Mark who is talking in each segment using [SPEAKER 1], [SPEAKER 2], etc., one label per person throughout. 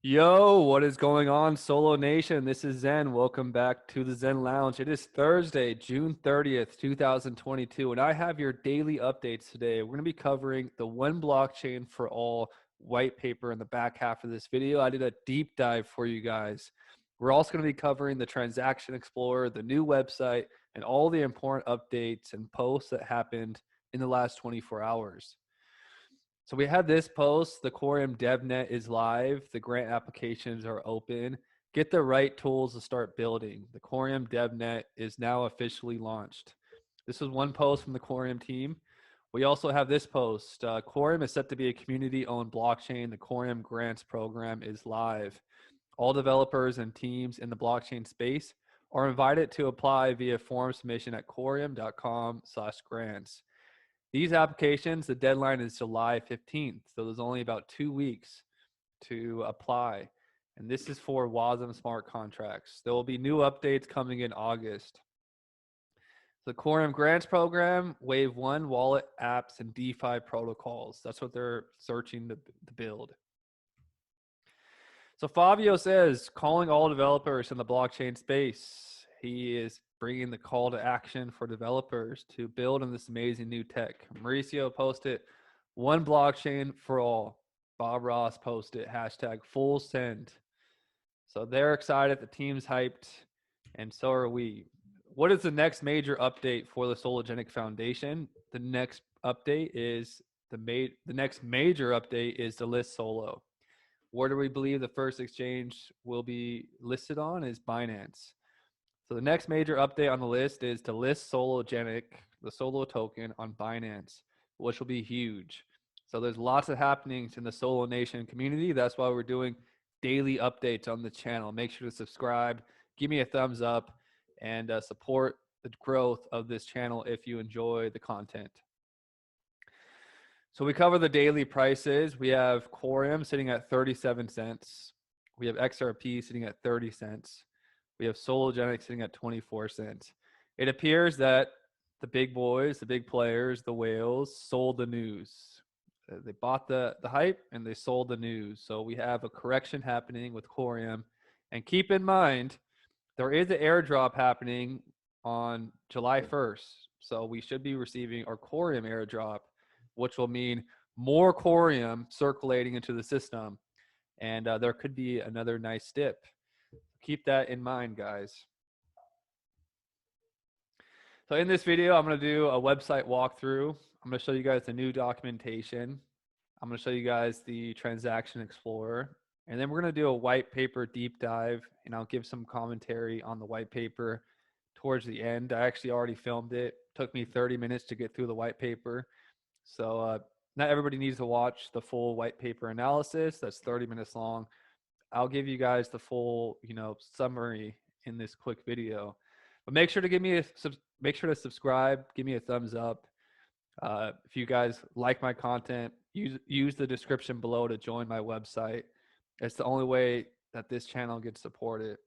[SPEAKER 1] Yo, what is going on, Solo Nation? This is Zen. Welcome back to the Zen Lounge. It is Thursday, June 30th, 2022, and I have your daily updates today. We're going to be covering the One Blockchain for All white paper in the back half of this video. I did a deep dive for you guys. We're also going to be covering the Transaction Explorer, the new website, and all the important updates and posts that happened in the last 24 hours. So we had this post, the Quorum DevNet is live. The grant applications are open. Get the right tools to start building. The Quorum DevNet is now officially launched. This was one post from the Quorum team. We also have this post. Quorum is set to be a community-owned blockchain. The Quorum Grants program is live. All developers and teams in the blockchain space are invited to apply via form submission at quorum.com/grants. These applications, the deadline is July 15th. So there's only about 2 weeks to apply. And this is for WASM smart contracts. There will be new updates coming in August. The Quorum Grants Program, Wave 1, wallet apps, and DeFi protocols. That's what they're searching to build. So Fabio says, calling all developers in the blockchain space. He is bringing the call to action for developers to build on this amazing new tech. Mauricio posted, one blockchain for all. Bob Ross posted, hashtag full send. So they're excited, the team's hyped, and so are we. What is the next major update for the Sologenic Foundation? The next update is the next major update is to list Solo. Where do we believe the first exchange will be listed on is Binance. So the next major update on the list is to list Sologenic, the Solo token, on Binance, which will be huge. So there's lots of happenings in the Solo Nation community. That's why we're doing daily updates on the channel. Make sure to subscribe, give me a thumbs up, and support the growth of this channel if you enjoy the content. So we cover the daily prices. We have Quorum sitting at 37 cents. We have XRP sitting at 30 cents. We have Sologenic sitting at 24 cents. It appears that the big boys, the big players, the whales sold the news. They bought the hype and they sold the news. So we have a correction happening with Quorum. And keep in mind, there is an airdrop happening on July 1st. So we should be receiving our Quorum airdrop, which will mean more Quorum circulating into the system. And there could be another nice dip. Keep that in mind, guys. So in this video, I'm going to do a website walkthrough. I'm going to show you guys the new documentation. I'm going to show you guys the Transaction Explorer. And then we're going to do a white paper deep dive, and I'll give some commentary on the white paper towards the end. I actually already filmed it. It took me 30 minutes to get through the white paper. So not everybody needs to watch the full white paper analysis. That's 30 minutes long. I'll give you guys the full, summary in this quick video. But make sure to subscribe, give me a thumbs up. If you guys like my content, use the description below to join my website. It's the only way that this channel gets supported.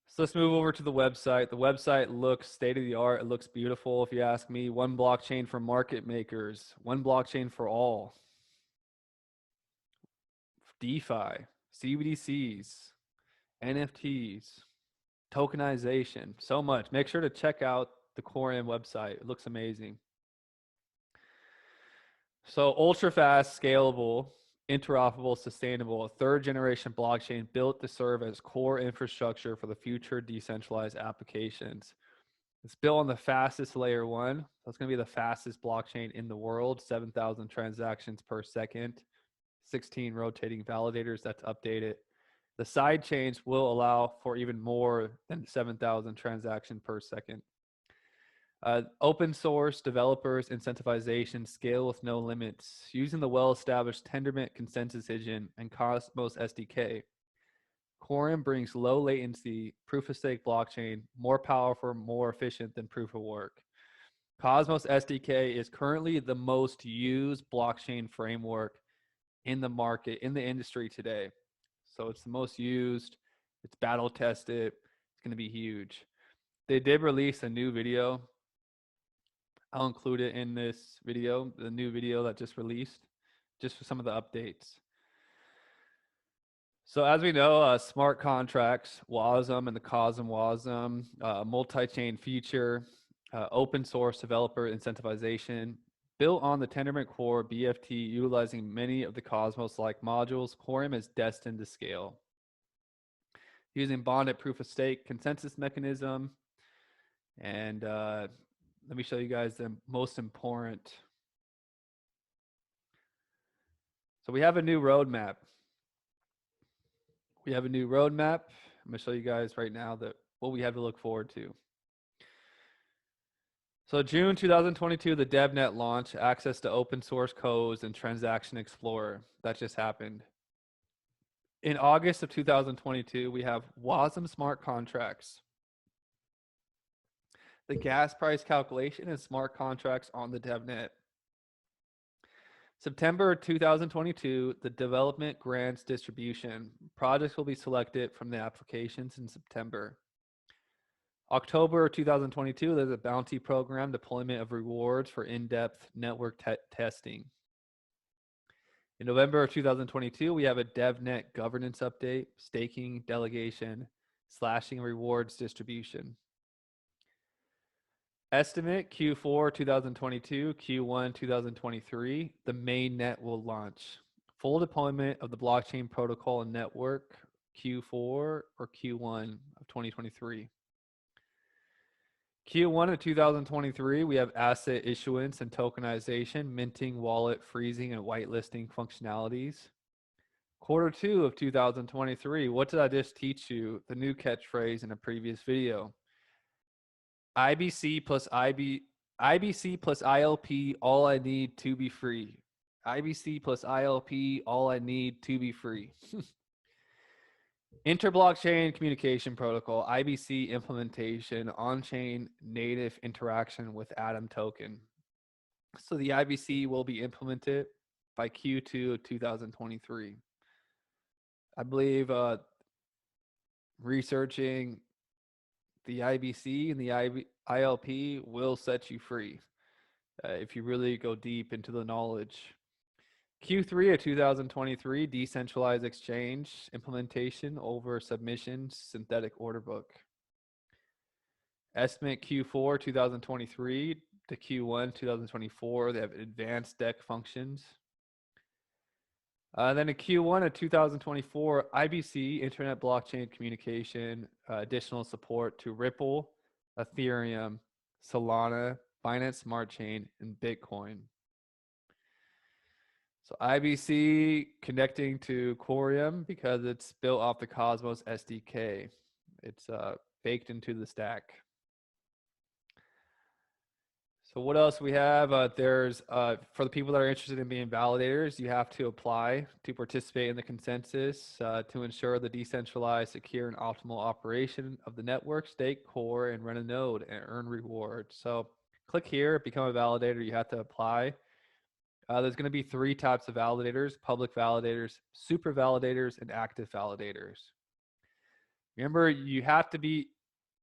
[SPEAKER 1] So let's move over to the website. The website looks state of the art. It looks beautiful. If you ask me, one blockchain for market makers, one blockchain for all. DeFi, CBDCs, NFTs, tokenization, so much. Make sure to check out the Quorum website. It looks amazing. So ultra fast, scalable, interoperable, sustainable, a third generation blockchain built to serve as core infrastructure for the future decentralized applications. It's built on the fastest layer 1. That's going to be the fastest blockchain in the world, 7,000 transactions per second, 16 rotating validators. That's updated. The side chains will allow for even more than 7,000 transactions per second. Open source developers incentivization scale with no limits using the well-established Tendermint consensus engine and Cosmos SDK. Quorum brings low latency proof of stake blockchain, more powerful, more efficient than proof of work. Cosmos SDK is currently the most used blockchain framework in the market, in the industry today. So it's the most used, it's battle tested, it's going to be huge. They did release a new video. I'll include it in this video, the new video that just released. just for some of the updates. So as we know, smart contracts, WASM and the COSM WASM, multi-chain feature, open source developer incentivization, built on the Tendermint core BFT utilizing many of the Cosmos-like modules, Quorum is destined to scale. Using bonded proof of stake consensus mechanism, and let me show you guys the most important. So we have a new roadmap. I'm going to show you guys right now what we have to look forward to. So June 2022, the DevNet launch, access to open source codes and Transaction Explorer. That just happened. In August of 2022, we have WASM smart contracts. The gas price calculation and smart contracts on the DevNet. September 2022, the development grants distribution. Projects will be selected from the applications in September. October 2022, there's a bounty program, deployment of rewards for in-depth network testing. In November of 2022, we have a DevNet governance update, staking, delegation, slashing rewards distribution. Estimate Q4 2022, Q1 2023, the main net will launch. Full deployment of the blockchain protocol and network Q4 or Q1 of 2023. Q1 of 2023, we have asset issuance and tokenization, minting, wallet, freezing, and whitelisting functionalities. Q2 of 2023, what did I just teach you? The new catchphrase in a previous video. IBC plus ILP, all I need to be free. IBC plus ILP, all I need to be free. Interblockchain communication protocol, IBC implementation, on-chain native interaction with Atom token. So the IBC will be implemented by Q2 of 2023. I believe researching the IBC and the ILP will set you free if you really go deep into the knowledge. Q3 of 2023, decentralized exchange implementation over submissions, synthetic order book. Estimate Q4 2023 to Q1 2024, they have advanced DEX functions. Then in Q1 of 2024, IBC, Internet Blockchain Communication, additional support to Ripple, Ethereum, Solana, Binance Smart Chain, and Bitcoin. So IBC connecting to Quorum because it's built off the Cosmos SDK. It's baked into the stack. So what else we have? There's for the people that are interested in being validators, you have to apply to participate in the consensus to ensure the decentralized, secure, and optimal operation of the network, stake, core, and run a node and earn rewards. So click here, become a validator. You have to apply. There's going to be 3 types of validators: public validators, super validators, and active validators. Remember, you have to be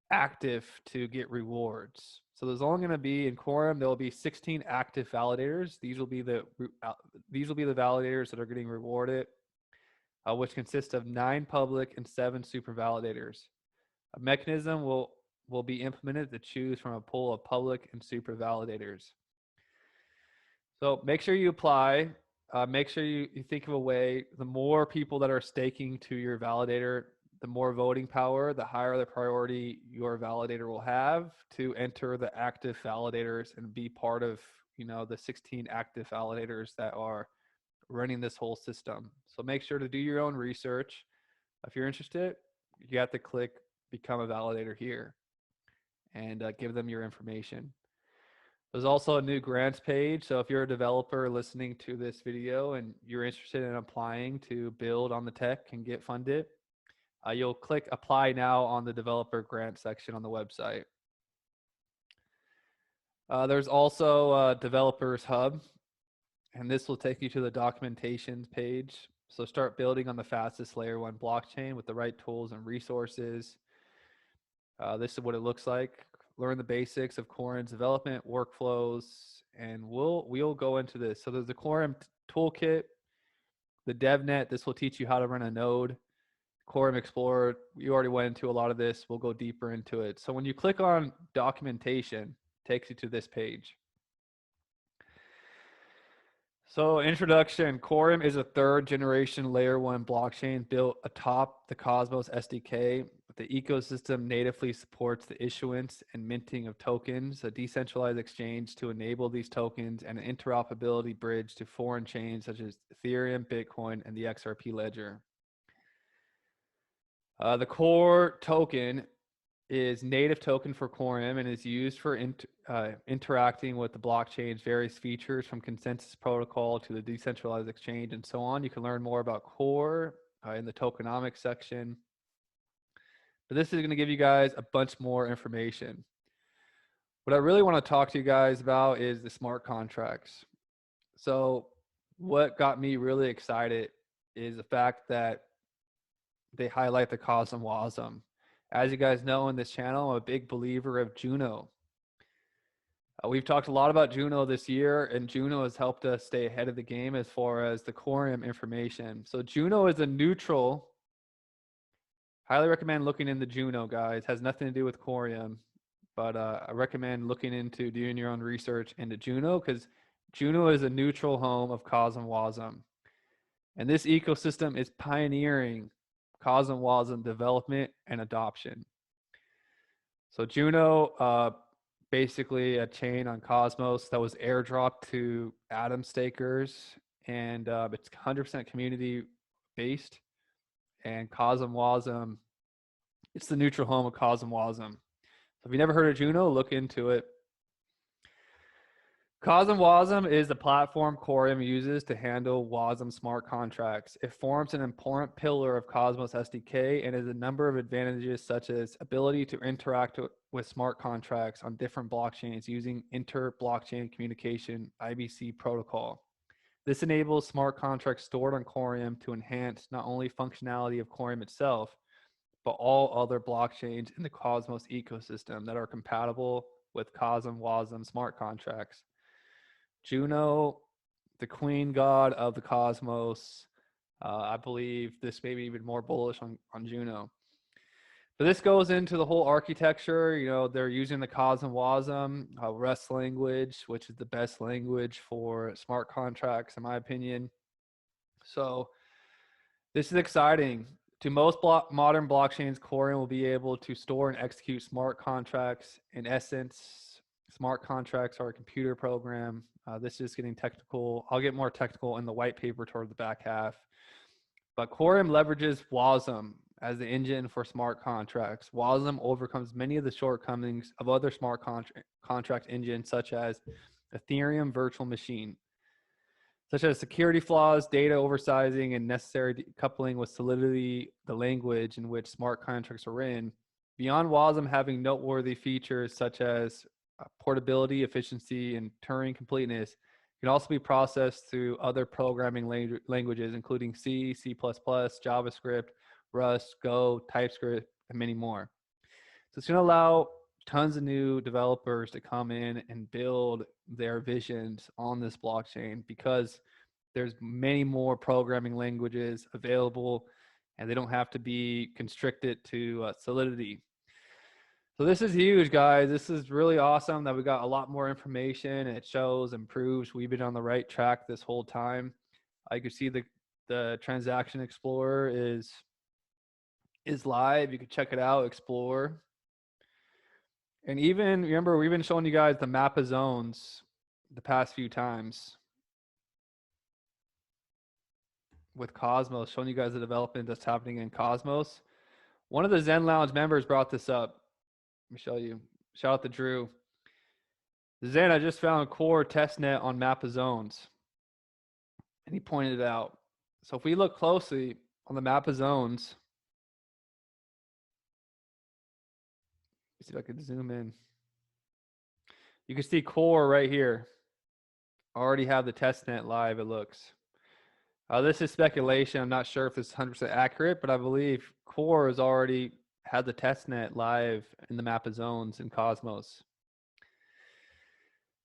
[SPEAKER 1] active to get rewards. So there's only going to be in Quorum, there will be 16 active validators. These will be the validators that are getting rewarded, which consists of 9 public and 7 super validators. A mechanism will be implemented to choose from a pool of public and super validators. So make sure you apply. Make sure you think of a way. The more people that are staking to your validator, the more voting power, the higher the priority your validator will have to enter the active validators and be part of, the 16 active validators that are running this whole system. So make sure to do your own research. If you're interested, you have to click become a validator here and give them your information. There's also a new grants page. So if you're a developer listening to this video and you're interested in applying to build on the tech and get funded, you'll click apply now on the developer grant section on the website. There's also a developers hub, and this will take you to the documentation page. So start building on the fastest layer 1 blockchain with the right tools and resources. This is what it looks like. learn the basics of Quorum's development workflows, and we'll go into this. So there's the Quorum toolkit, the DevNet. This will teach you how to run a node. Quorum Explorer, you already went into a lot of this. We'll go deeper into it. So when you click on documentation, it takes you to this page. So introduction, Quorum is a third generation layer 1 blockchain built atop the Cosmos SDK. The ecosystem natively supports the issuance and minting of tokens, a decentralized exchange to enable these tokens, and an interoperability bridge to foreign chains such as Ethereum, Bitcoin, and the XRP ledger. The core token is native token for Quorum and is used for interacting with the blockchain's various features, from consensus protocol to the decentralized exchange and so on. You can learn more about Core in the tokenomics section. But this is going to give you guys a bunch more information. What I really want to talk to you guys about is the smart contracts. So what got me really excited is the fact that they highlight the COSM WASM. As you guys know in this channel, I'm a big believer of Juno. We've talked a lot about Juno this year, and Juno has helped us stay ahead of the game as far as the Quorum information. So Juno is a neutral. Highly recommend looking into Juno, guys. Has nothing to do with Quorum, but I recommend looking into doing your own research into Juno, because Juno is a neutral home of COSM WASM. And this ecosystem is pioneering COSM WASM development and adoption. So Juno, basically a chain on Cosmos that was airdropped to Atom stakers, and it's 100% community based. And COSM WASM, it's the neutral home of COSM WASM. So if you never heard of Juno, look into it. COSM WASM is the platform Quorum uses to handle WASM smart contracts. It forms an important pillar of Cosmos SDK and has a number of advantages, such as ability to interact with smart contracts on different blockchains using inter-blockchain communication (IBC) protocol. This enables smart contracts stored on Quorum to enhance not only functionality of Quorum itself, but all other blockchains in the Cosmos ecosystem that are compatible with COSM WASM smart contracts. Juno, the queen god of the cosmos. I believe this may be even more bullish on Juno. But this goes into the whole architecture. You know, they're using the COSM WASM Rust language, which is the best language for smart contracts, in my opinion. So this is exciting. To most modern blockchains, Quorum will be able to store and execute smart contracts. In essence, smart contracts are a computer program. This is getting technical. I'll get more technical in the white paper toward the back half. But Quorum leverages WASM as the engine for smart contracts. WASM overcomes many of the shortcomings of other smart contract engines, such as Ethereum Virtual Machine, such as security flaws, data oversizing, and necessary coupling with Solidity, the language in which smart contracts are in. Beyond WASM having noteworthy features such as portability, efficiency, and Turing completeness, can also be processed through other programming languages, including C, C++, JavaScript, Rust, Go, TypeScript, and many more. So it's going to allow tons of new developers to come in and build their visions on this blockchain, because there's many more programming languages available, and they don't have to be constricted to Solidity. So this is huge, guys. This is really awesome that we got a lot more information, and it shows and proves we've been on the right track this whole time. I could see the Transaction Explorer is live. You can check it out, explore. And even, remember, we've been showing you guys the map of zones the past few times with Cosmos, showing you guys the development that's happening in Cosmos. One of the Zen Lounge members brought this up. Let me show you. Shout out to Drew. Zen, I just found core testnet on map of zones. And he pointed it out. So if we look closely on the map of zones, let's see if I could zoom in. You can see core right here. I already have the testnet live, it looks. This is speculation. I'm not sure if this is 100% accurate, but I believe core is already had the testnet live in the map of zones in Cosmos.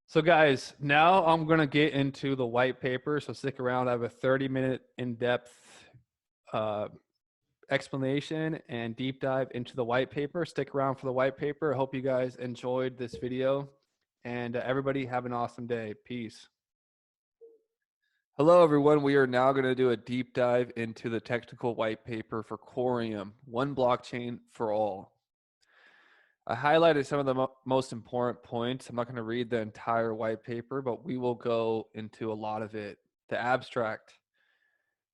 [SPEAKER 1] So guys, now I'm going to get into the white paper. So stick around. I have a 30-minute in-depth explanation and deep dive into the white paper. Stick around for the white paper. I hope you guys enjoyed this video, and everybody have an awesome day. Peace. Hello, everyone. We are now going to do a deep dive into the technical white paper for Quorum, one blockchain for all. I highlighted some of the most important points. I'm not going to read the entire white paper, but we will go into a lot of it. The abstract.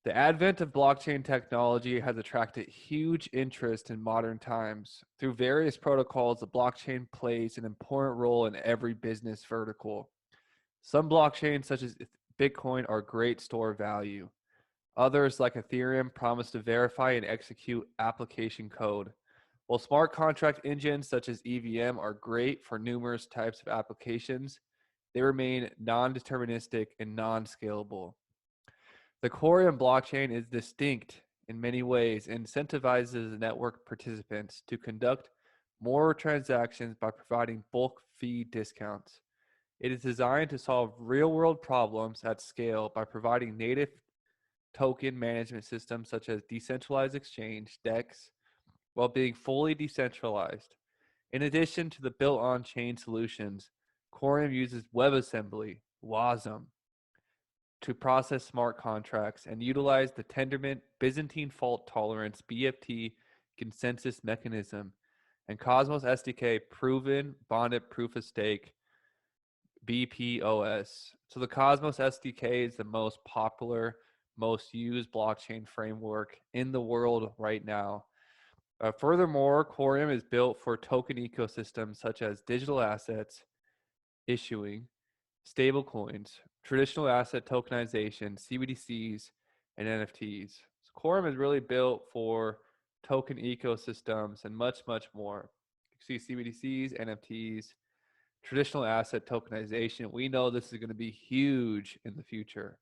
[SPEAKER 1] The advent of blockchain technology has attracted huge interest in modern times. Through various protocols, the blockchain plays an important role in every business vertical. Some blockchains, such as Bitcoin, are great store of value. Others, like Ethereum, promise to verify and execute application code. While smart contract engines such as EVM are great for numerous types of applications, they remain non-deterministic and non-scalable. The Quorum blockchain is distinct in many ways and incentivizes network participants to conduct more transactions by providing bulk fee discounts. It is designed to solve real-world problems at scale by providing native token management systems such as decentralized exchange, DEX, while being fully decentralized. In addition to the built on-chain solutions, Quorum uses WebAssembly, WASM, to process smart contracts and utilize the Tendermint Byzantine fault tolerance BFT consensus mechanism and Cosmos SDK proven bonded proof of stake BPOS. So the Cosmos SDK is the most popular, most used blockchain framework in the world right now. Furthermore, Quorum is built for token ecosystems such as digital assets, issuing, stablecoins, traditional asset tokenization, CBDCs, and NFTs. So Quorum is really built for token ecosystems and much, much more. You see CBDCs, NFTs, traditional asset tokenization. We know this is going to be huge in the future.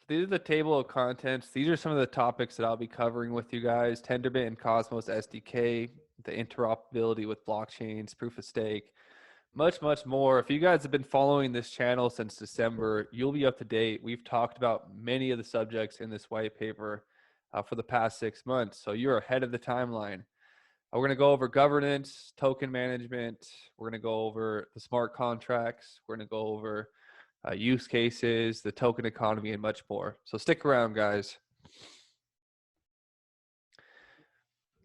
[SPEAKER 1] These are the table of contents. These are some of the topics that I'll be covering with you guys. Tendermint and Cosmos SDK, the interoperability with blockchains, proof of stake, much, much more. If you guys have been following this channel since December, you'll be up to date. We've talked about many of the subjects in this white paper for the past 6 months. So you're ahead of the timeline. We're going to go over governance, token management. We're going to go over the smart contracts. We're going to go over use cases, the token economy, and much more. So stick around, guys.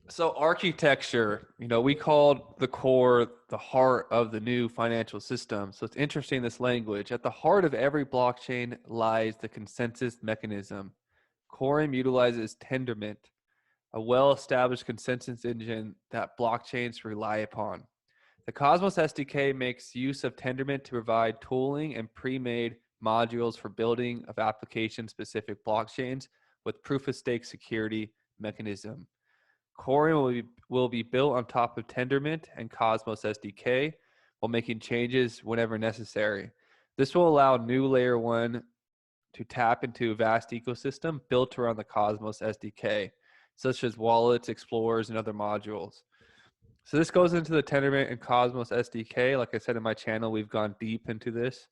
[SPEAKER 1] So architecture, we called the core the heart of the new financial system. So it's interesting, this language. At the heart of every blockchain lies the consensus mechanism. Quorum utilizes Tendermint, a well-established consensus engine that blockchains rely upon. The Cosmos SDK makes use of Tendermint to provide tooling and pre-made modules for building of application-specific blockchains with proof-of-stake security mechanism. Quorum will be built on top of Tendermint and Cosmos SDK while making changes whenever necessary. This will allow new Layer 1 to tap into a vast ecosystem built around the Cosmos SDK, such as wallets, explorers, and other modules. So this goes into the Tendermint and Cosmos SDK. Like I said in my channel, we've gone deep into this.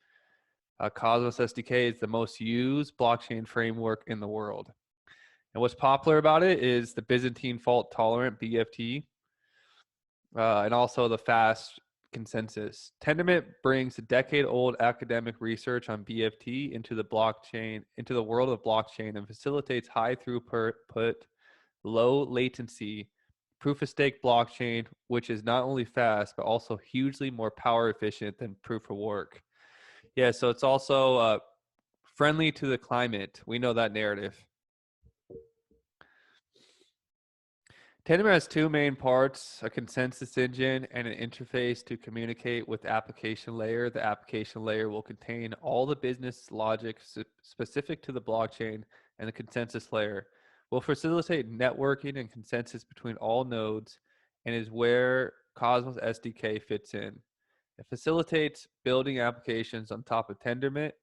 [SPEAKER 1] Cosmos SDK is the most used blockchain framework in the world. And what's popular about it is the Byzantine fault tolerant BFT and also the fast consensus. Tendermint brings a decade-old academic research on BFT into the world of blockchain, and facilitates high throughput, low latency, proof of stake blockchain, which is not only fast, but also hugely more power efficient than proof of work. Yeah, so it's also friendly to the climate. We know that narrative. Tendermint has two main parts, a consensus engine and an interface to communicate with the application layer. The application layer will contain all the business logic specific to the blockchain, and the consensus layer will facilitate networking and consensus between all nodes, and is where Cosmos SDK fits in. It facilitates building applications on top of Tendermint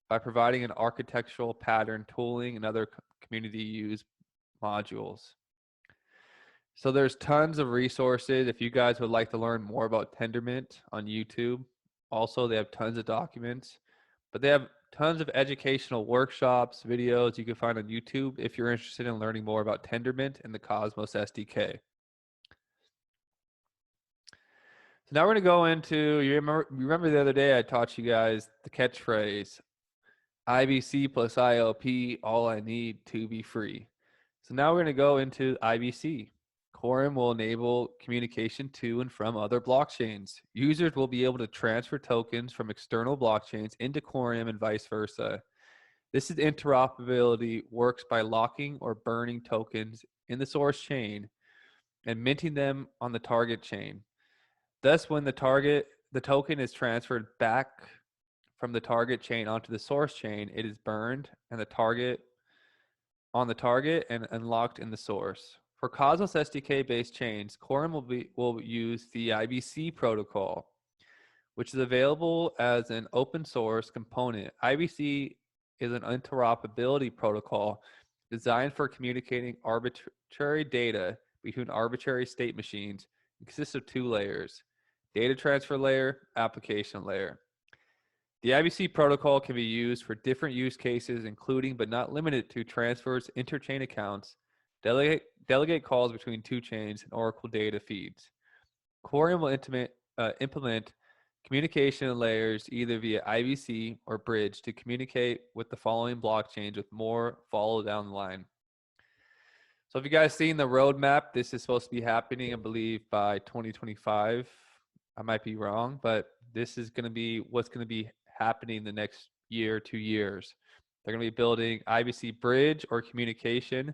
[SPEAKER 1] by providing an architectural pattern, tooling, and other community use modules. So there's tons of resources if you guys would like to learn more about Tendermint on YouTube. Also, they have tons of documents, but they have tons of educational workshops, videos you can find on YouTube if you're interested in learning more about Tendermint and the Cosmos SDK. So now we're going to go into, you remember the other day I taught you guys the catchphrase, IBC plus ILP, all I need to be free. So now we're going to go into IBC. Quorum will enable communication to and from other blockchains. Users will be able to transfer tokens from external blockchains into Quorum and vice versa. This is interoperability works by locking or burning tokens in the source chain and minting them on the target chain. Thus, when the token is transferred back from the target chain onto the source chain, it is burned and the target and unlocked in the source. For Cosmos SDK based chains, Quorum will use the IBC protocol, which is available as an open source component. IBC is an interoperability protocol designed for communicating arbitrary data between arbitrary state machines. It consists of two layers: data transfer layer, application layer. The IBC protocol can be used for different use cases, including but not limited to transfers, interchain accounts, delegate calls between two chains, and Oracle data feeds. Quorum will implement communication layers either via IBC or bridge to communicate with the following blockchains with more follow down the line. So if you guys seen the roadmap, this is supposed to be happening, I believe, by 2025. I might be wrong, but this is going to be what's going to be happening the next year, 2 years. They're going to be building IBC bridge or communication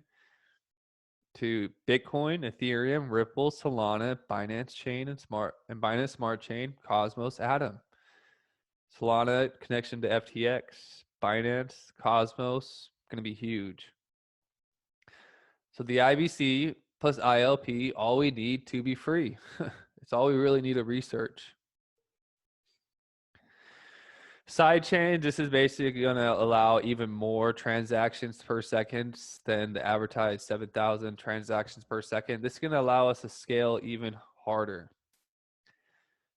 [SPEAKER 1] to Bitcoin, Ethereum, Ripple, Solana, Binance Chain, and Binance Smart Chain, Cosmos, Atom. Solana connection to FTX, Binance, Cosmos, going to be huge. So the IBC plus ILP, all we need to be free. It's all we really need to research. Sidechain, this is basically going to allow even more transactions per second than the advertised 7,000 transactions per second. This is going to allow us to scale even harder.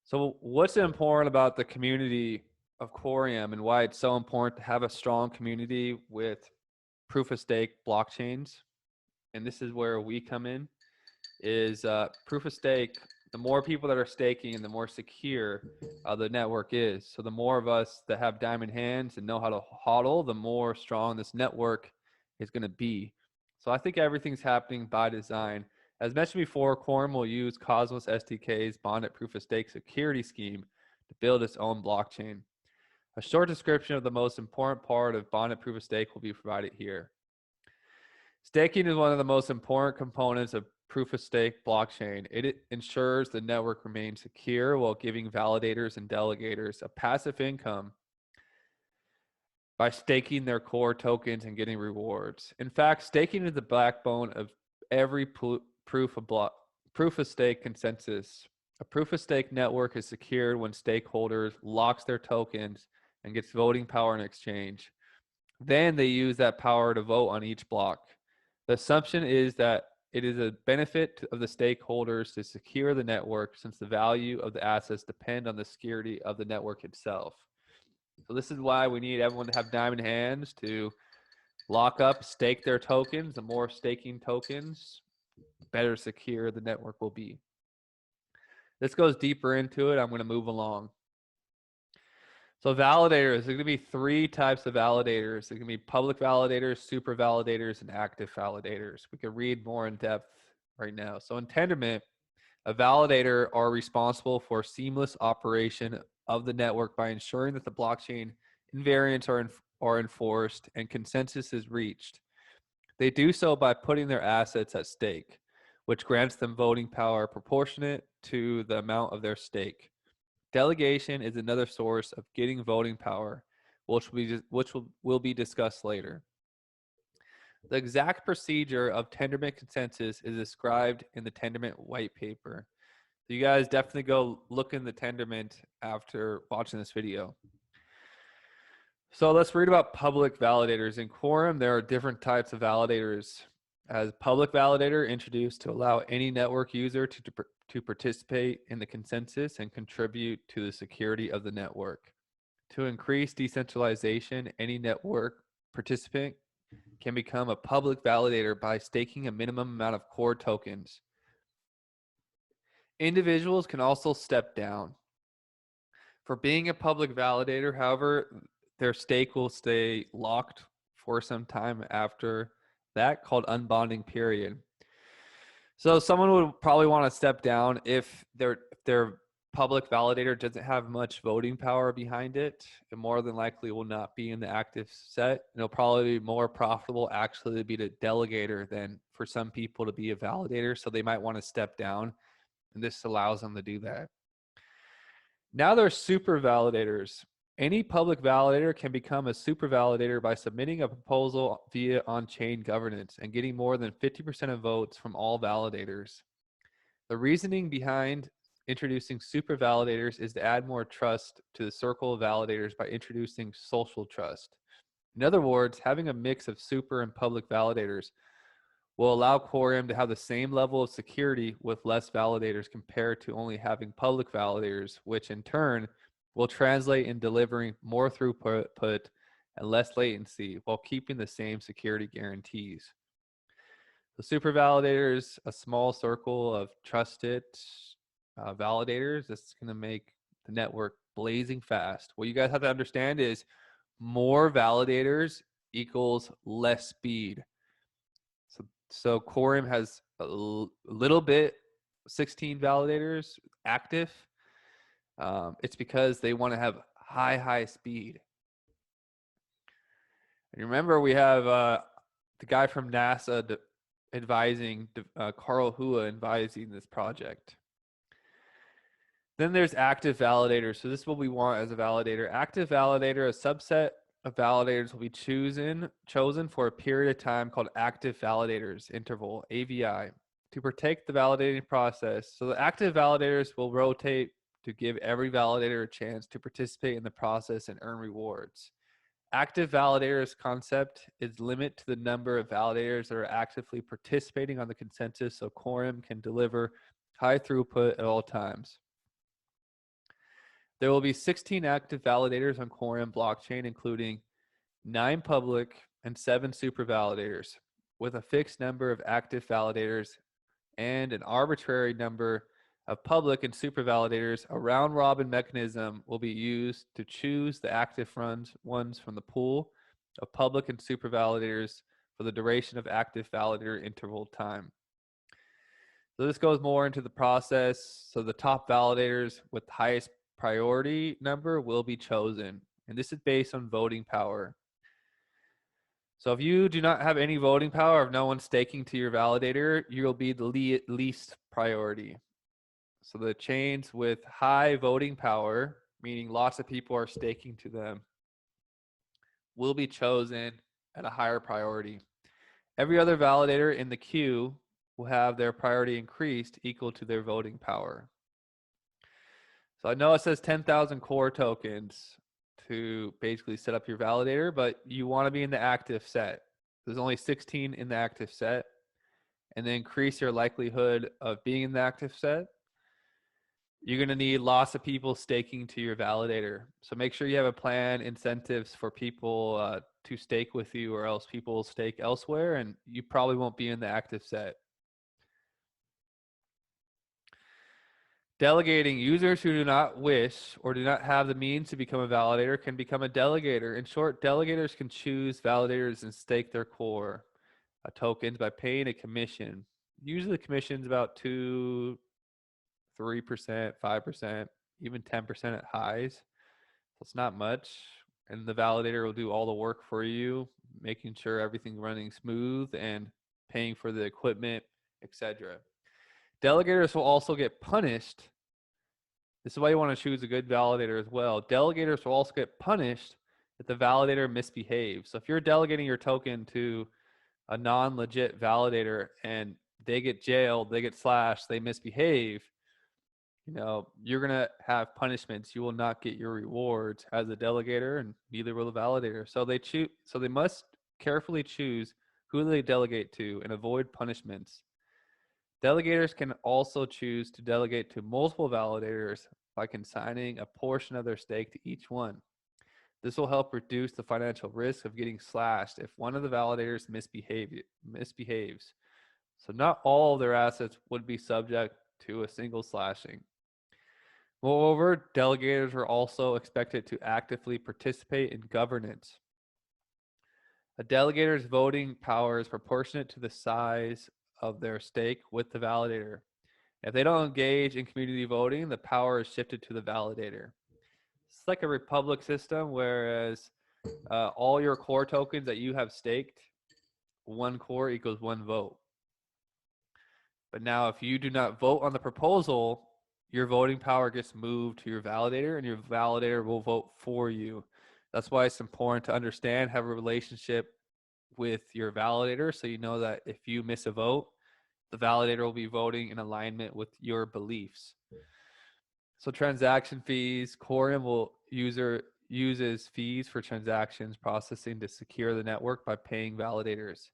[SPEAKER 1] So what's important about the community of Quorum and why it's so important to have a strong community with proof of stake blockchains? And this is where we come in, is proof of stake. The more people that are staking and the more secure the network is. So the more of us that have diamond hands and know how to hodl, the more strong this network is going to be. So I think everything's happening by design. As mentioned before, Quorum will use Cosmos SDK's bonded proof of stake security scheme to build its own blockchain. A short description of the most important part of bonded proof of stake will be provided here. Staking is one of the most important components of proof of stake blockchain. It ensures the network remains secure while giving validators and delegators a passive income by staking their core tokens and getting rewards. In fact, staking is the backbone of every proof of stake consensus. A proof of stake network is secured when stakeholders locks their tokens and gets voting power in exchange. Then they use that power to vote on each block. The assumption is that it is a benefit of the stakeholders to secure the network since the value of the assets depend on the security of the network itself. So this is why we need everyone to have diamond hands to lock up, stake their tokens. The more staking tokens, better secure the network will be. This goes deeper into it. I'm going to move along. So validators, there's going to be 3 types of validators. There's going to be public validators, super validators, and active validators. We can read more in depth right now. So in Tendermint, a validator are responsible for seamless operation of the network by ensuring that the blockchain invariants are enforced and consensus is reached. They do so by putting their assets at stake, which grants them voting power proportionate to the amount of their stake. Delegation is another source of getting voting power, which will be discussed later. The exact procedure of Tendermint consensus is described in the Tendermint white paper. So you guys definitely go look in the Tendermint after watching this video. So let's read about public validators. In Quorum, there are different types of validators. as public validator introduced to allow any network user to participate in the consensus and contribute to the security of the network. To increase decentralization, any network participant can become a public validator by staking a minimum amount of core tokens. Individuals can also step down. For being a public validator, however, their stake will stay locked for some time after that, called unbonding period. So someone would probably want to step down if their public validator doesn't have much voting power behind it. It more than likely will not be in the active set. And it'll probably be more profitable actually to be the delegator than for some people to be a validator. So they might want to step down, and this allows them to do that. Now there's super validators. Any public validator can become a super validator by submitting a proposal via on-chain governance and getting more than 50% of votes from all validators. The reasoning behind introducing super validators is to add more trust to the circle of validators by introducing social trust. In other words, having a mix of super and public validators will allow Quorum to have the same level of security with less validators compared to only having public validators, which in turn will translate in delivering more throughput and less latency while keeping the same security guarantees. The super validators, a small circle of trusted validators, that's going to make the network blazing fast. What you guys have to understand is more validators equals less speed. So Quorum has a little bit, 16 validators active. It's because they want to have high speed. And remember, we have the guy from NASA advising, Carl Hua advising this project. Then there's active validators. So this is what we want as a validator. Active validator, a subset of validators will be chosen for a period of time called active validators interval, AVI, to protect the validating process. So the active validators will rotate to give every validator a chance to participate in the process and earn rewards. Active validators concept is limit to the number of validators that are actively participating on the consensus so Quorum can deliver high throughput at all times. There will be 16 active validators on Quorum blockchain, including 9 public and 7 super validators, with a fixed number of active validators and an arbitrary number of public and super validators. A round-robin mechanism will be used to choose the active ones from the pool of public and super validators for the duration of active validator interval time. So this goes more into the process. So the top validators with the highest priority number will be chosen, and this is based on voting power. So if you do not have any voting power, if no one's staking to your validator, you'll be the least priority. So the chains with high voting power, meaning lots of people are staking to them, will be chosen at a higher priority. Every other validator in the queue will have their priority increased equal to their voting power. So I know it says 10,000 core tokens to basically set up your validator, but you want to be in the active set. There's only 16 in the active set, and then increase your likelihood of being in the active set. You're going to need lots of people staking to your validator. So make sure you have a plan, incentives for people to stake with you, or else people will stake elsewhere, and you probably won't be in the active set. Delegating. Users who do not wish or do not have the means to become a validator can become a delegator. In short, delegators can choose validators and stake their core tokens by paying a commission. Usually the commission is about 2, 3%, 5%, even 10% at highs. So it's not much. And the validator will do all the work for you, making sure everything's running smooth and paying for the equipment, etc. Delegators will also get punished. This is why you want to choose a good validator as well. Delegators will also get punished if the validator misbehaves. So if you're delegating your token to a non-legit validator and they get jailed, they get slashed, they misbehave, you're going to have punishments. You will not get your rewards as a delegator, and neither will the validator. So they must carefully choose who they delegate to, and avoid punishments. Delegators can also choose to delegate to multiple validators by consigning a portion of their stake to each one. This will help reduce the financial risk of getting slashed if one of the validators misbehaves. So not all of their assets would be subject to a single slashing. Moreover, delegators are also expected to actively participate in governance. A delegator's voting power is proportionate to the size of their stake with the validator. If they don't engage in community voting, the power is shifted to the validator. It's like a republic system, whereas all your core tokens that you have staked, one core equals one vote. But now if you do not vote on the proposal, your voting power gets moved to your validator, and your validator will vote for you. That's why it's important to understand, have a relationship with your validator, so you know that if you miss a vote, the validator will be voting in alignment with your beliefs. So transaction fees, Quorum uses fees for transactions processing to secure the network by paying validators.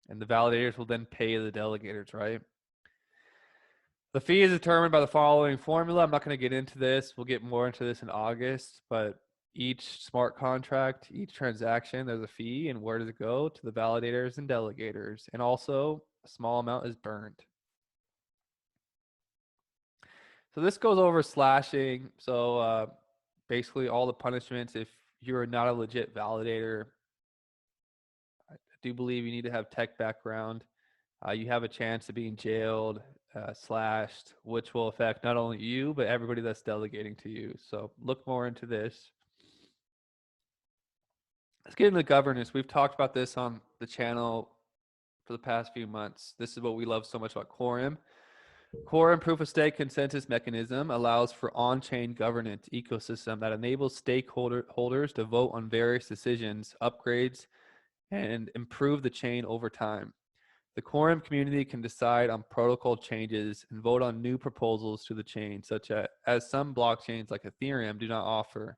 [SPEAKER 1] And the validators will then pay the delegators, right? The fee is determined by the following formula. I'm not going to get into this. We'll get more into this in August, but each smart contract, each transaction, there's a fee, and where does it go? To the validators and delegators. And also, a small amount is burned. So this goes over slashing. So basically all the punishments, if you're not a legit validator, I do believe you need to have tech background. You have a chance of being jailed, slashed, which will affect not only you, but everybody that's delegating to you. So look more into this. Let's get into governance. We've talked about this on the channel for the past few months. This is what we love so much about Quorum. Quorum proof of stake consensus mechanism allows for on-chain governance ecosystem that enables stakeholders to vote on various decisions, upgrades, and improve the chain over time. The Quorum community can decide on protocol changes and vote on new proposals to the chain, such as some blockchains like Ethereum do not offer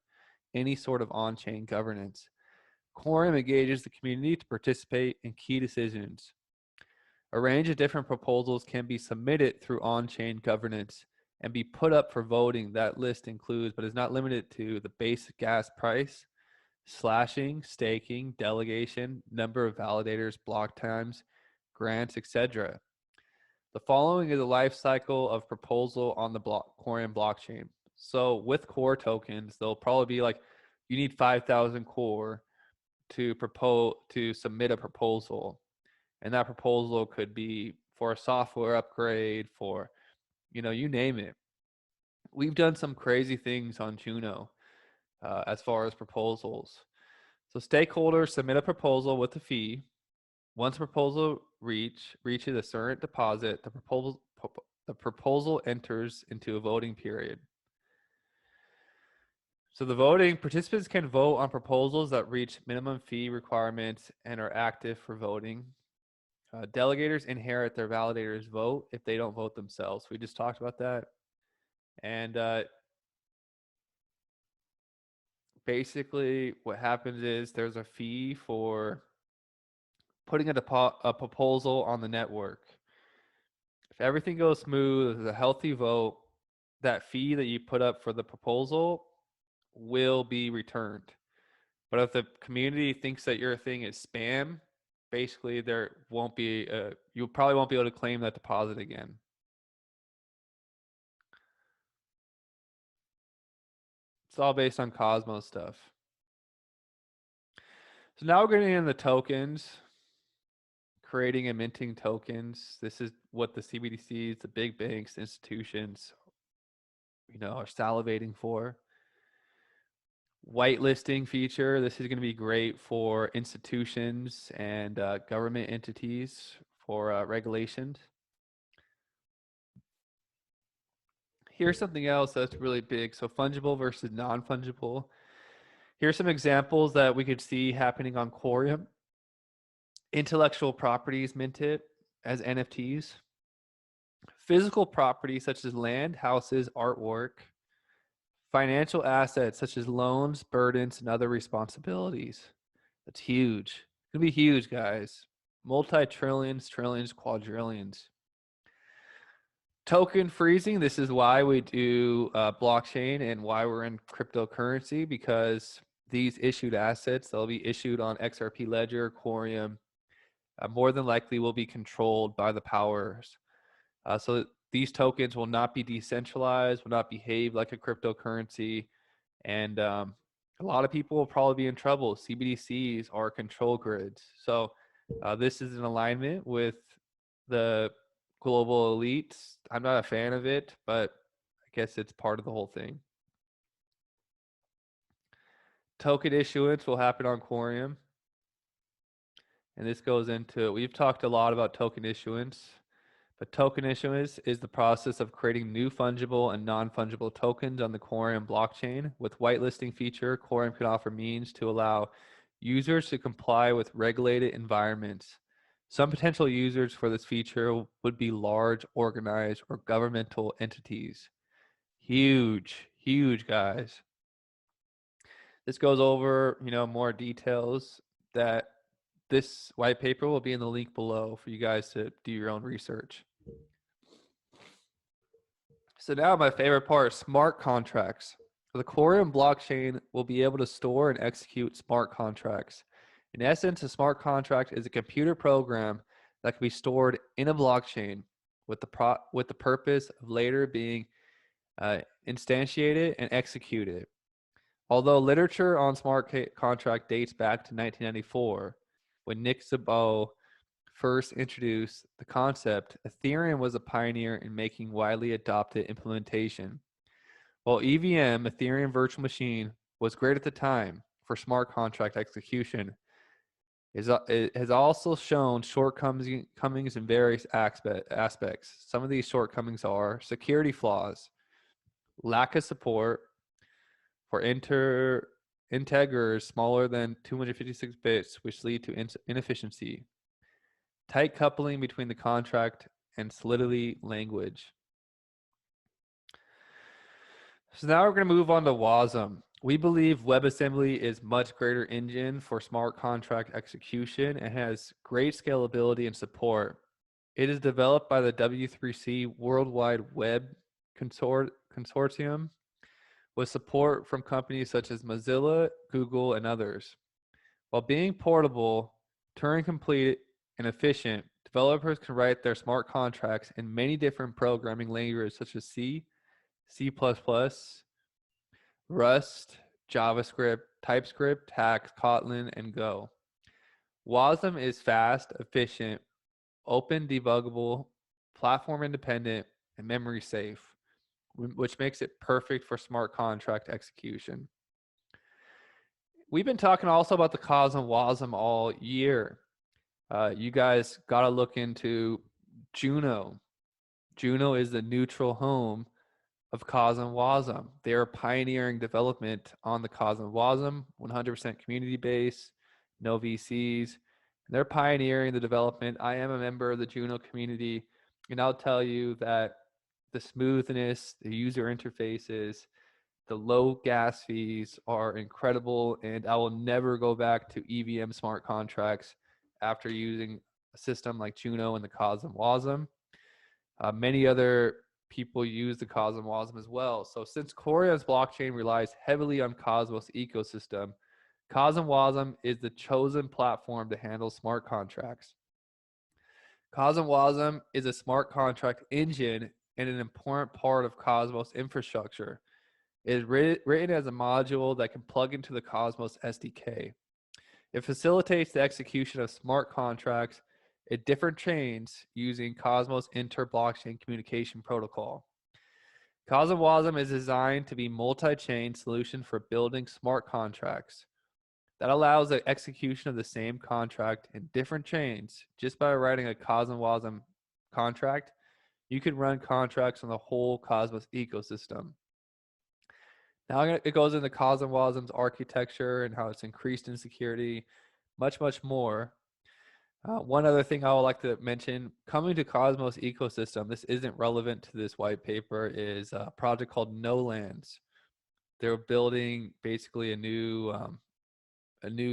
[SPEAKER 1] any sort of on-chain governance. Quorum engages the community to participate in key decisions. A range of different proposals can be submitted through on-chain governance and be put up for voting. That list includes, but is not limited to, the basic gas price, slashing, staking, delegation, number of validators, block times, grants, etc. The following is a life cycle of proposal on the Quorum blockchain. So with core tokens, they'll probably be like, you need 5,000 core to submit a proposal. And that proposal could be for a software upgrade, for, you name it. We've done some crazy things on Juno as far as proposals. So stakeholders submit a proposal with a fee. Once a proposal reaches a certain deposit, the proposal enters into a voting period. So the voting participants can vote on proposals that reach minimum fee requirements and are active for voting. Delegators inherit their validators' vote if they don't vote themselves. We just talked about that. And basically what happens is there's a fee for putting a proposal on the network. If everything goes smooth, there's a healthy vote, that fee that you put up for the proposal will be returned. But if the community thinks that your thing is spam, basically there won't be you probably won't be able to claim that deposit again. It's all based on Cosmos stuff. So now we're getting into the tokens, creating and minting tokens. This is what the CBDCs, the big banks, institutions, are salivating for. Whitelisting feature. This is going to be great for institutions and government entities for regulations. Here's something else that's really big. So fungible versus non-fungible. Here's some examples that we could see happening on Quorum. Intellectual properties minted as NFTs. Physical property such as land, houses, artwork. Financial assets such as loans, burdens, and other responsibilities. That's huge. It's going to be huge, guys. multi-trillions, trillions, quadrillions. Token freezing. This is why we do blockchain and why we're in cryptocurrency, because these issued assets, they'll be issued on XRP Ledger, Quorum, more than likely will be controlled by the powers. So these tokens will not be decentralized, will not behave like a cryptocurrency. And a lot of people will probably be in trouble. CBDCs are control grids. So this is in alignment with the global elites. I'm not a fan of it, but I guess it's part of the whole thing. Token issuance will happen on Quorum. And this goes into, we've talked a lot about token issuance, but token issuance is the process of creating new fungible and non-fungible tokens on the Quorum blockchain. With whitelisting feature, Quorum can offer means to allow users to comply with regulated environments. Some potential users for this feature would be large, organized, or governmental entities. Huge, huge, guys. This goes over, more details. That this white paper will be in the link below for you guys to do your own research. So now my favorite part, smart contracts. The Quorum blockchain will be able to store and execute smart contracts. In essence, a smart contract is a computer program that can be stored in a blockchain with the purpose of later being instantiated and executed. Although literature on smart contract dates back to 1994, when Nick Szabo first introduced the concept, Ethereum was a pioneer in making widely adopted implementation. While EVM, Ethereum Virtual Machine, was great at the time for smart contract execution, it has also shown shortcomings in various aspects. Some of these shortcomings are security flaws, lack of support for integers smaller than 256 bits, which lead to inefficiency, tight coupling between the contract and Solidity language. So now we're going to move on to WASM. We believe WebAssembly is much greater engine for smart contract execution and has great scalability and support. It is developed by the W3C Worldwide Web Consortium with support from companies such as Mozilla, Google, and others. While being portable, Turing complete, and efficient, developers can write their smart contracts in many different programming languages such as C, C++, Rust, JavaScript, TypeScript, Hack, Kotlin, and Go. WASM is fast, efficient, open debuggable, platform independent, and memory safe, which makes it perfect for smart contract execution. We've been talking also about the COSM WASM all year. You guys got to look into Juno. Juno is the neutral home of COSM WASM. They are pioneering development on the COSM WASM, 100% community base, no VCs. They're pioneering the development. I am a member of the Juno community, and I'll tell you that the smoothness, the user interfaces, the low gas fees are incredible, and I will never go back to EVM smart contracts after using a system like Juno and the COSM WASM. Many other people use the COSM WASM as well. So since Quorum's blockchain relies heavily on Cosmos ecosystem, COSM WASM is the chosen platform to handle smart contracts. COSM WASM is a smart contract engine and an important part of Cosmos infrastructure. It is written as a module that can plug into the Cosmos SDK. It facilitates the execution of smart contracts at different chains using Cosmos inter-blockchain communication protocol. COSM WASM is designed to be multi-chain solution for building smart contracts that allows the execution of the same contract in different chains. Just by writing a COSM WASM contract, you can run contracts on the whole Cosmos ecosystem. Now it goes into COSM WASM's architecture and how it's increased in security, much, much more. One other thing I would like to mention, coming to Cosmos ecosystem, this isn't relevant to this white paper, is a project called Nolands. They're building basically a new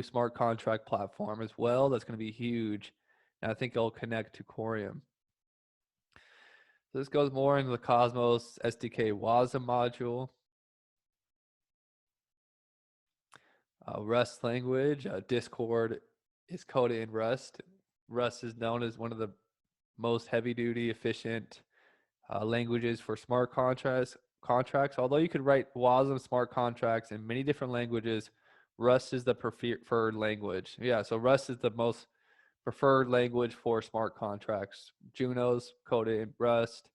[SPEAKER 1] smart contract platform as well that's going to be huge. And I think it'll connect to Corium. So this goes more into the Cosmos SDK WASM module. Rust language, Discord is coded in Rust. Rust is known as one of the most heavy-duty, efficient languages for smart contracts. Although you could write WASM smart contracts in many different languages, Rust is the preferred language. Yeah, so Rust is the most preferred language for smart contracts. Juno's coded in Rust.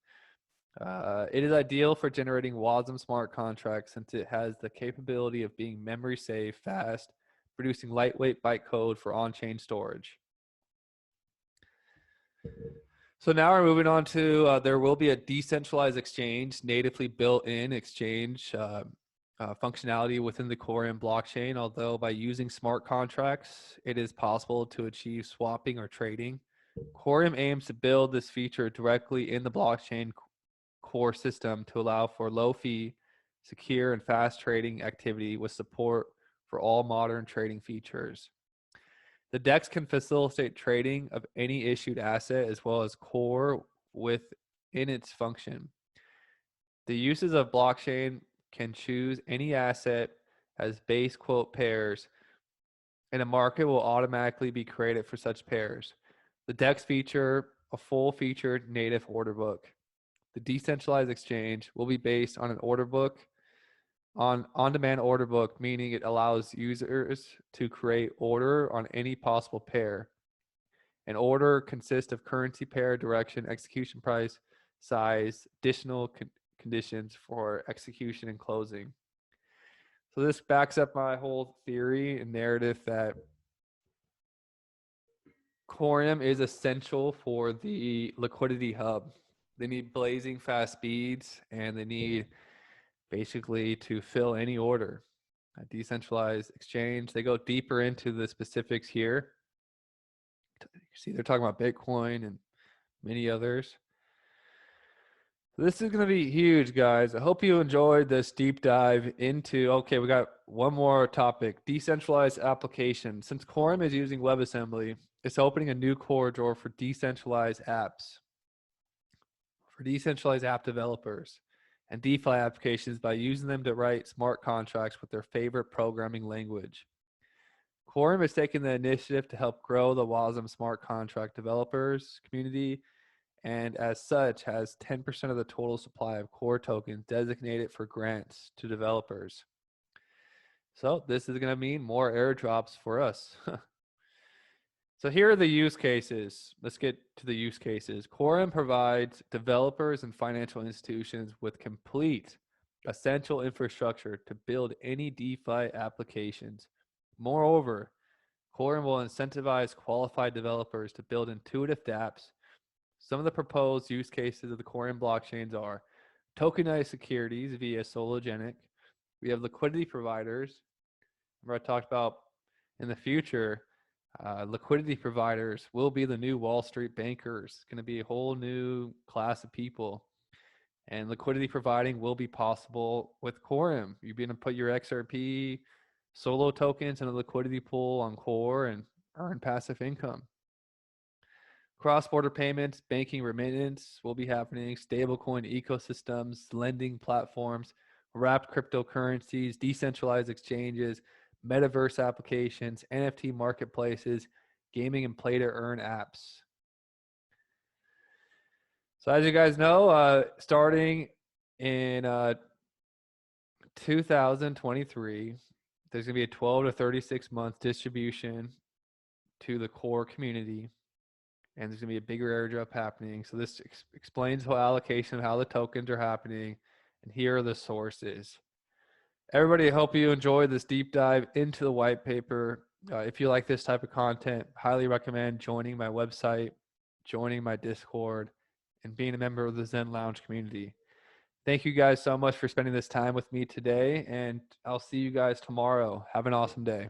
[SPEAKER 1] It is ideal for generating WASM smart contracts since it has the capability of being memory safe, fast, producing lightweight bytecode for on-chain storage. So now we're moving on to there will be a decentralized exchange, natively built-in exchange functionality within the Corium blockchain. Although by using smart contracts, it is possible to achieve swapping or trading. Corium aims to build this feature directly in the blockchain core system to allow for low fee, secure, and fast trading activity with support for all modern trading features. The DEX can facilitate trading of any issued asset as well as core within its function. The uses of blockchain can choose any asset as base quote pairs, and a market will automatically be created for such pairs. The DEX feature a full-featured native order book. The decentralized exchange will be based on an order book, on-demand order book, meaning it allows users to create order on any possible pair. An order consists of currency pair, direction, execution price, size, additional conditions for execution and closing. So this backs up my whole theory and narrative that Corium is essential for the liquidity hub. They need blazing fast speeds, and they need basically to fill any order. A decentralized exchange. They go deeper into the specifics here. You see, they're talking about Bitcoin and many others. This is going to be huge, guys. I hope you enjoyed this deep dive into, okay, we got one more topic, decentralized application. Since Corium is using WebAssembly, it's opening a new corridor for decentralized apps, for decentralized app developers and DeFi applications by using them to write smart contracts with their favorite programming language. Corium is taking the initiative to help grow the WASM smart contract developers community, and as such has 10% of the total supply of core tokens designated for grants to developers. So this is going to mean more airdrops for us. So here are the use cases. Let's get to the use cases. Corium provides developers and financial institutions with complete essential infrastructure to build any DeFi applications. Moreover, Corium will incentivize qualified developers to build intuitive dApps. Some of the proposed use cases of the Corium blockchains are tokenized securities via Sologenic. We have liquidity providers. Remember I talked about in the future, liquidity providers will be the new Wall Street bankers. It's going to be a whole new class of people. And liquidity providing will be possible with Corium. You're going to put your XRP Solo tokens in a liquidity pool on Core and earn passive income. Cross-border payments, banking, remittance will be happening. Stablecoin ecosystems, lending platforms, wrapped cryptocurrencies, decentralized exchanges, metaverse applications, NFT marketplaces, gaming and play-to-earn apps. So as you guys know, starting in 2023, there's going to be a 12 to 36 month distribution to the core community, and there's going to be a bigger airdrop happening. So this explains the whole allocation of how the tokens are happening, and here are the sources. Everybody, I hope you enjoyed this deep dive into the white paper. If you like this type of content, highly recommend joining my website, joining my Discord, and being a member of the Zen Lounge community. Thank you guys so much for spending this time with me today, and I'll see you guys tomorrow. Have an awesome day.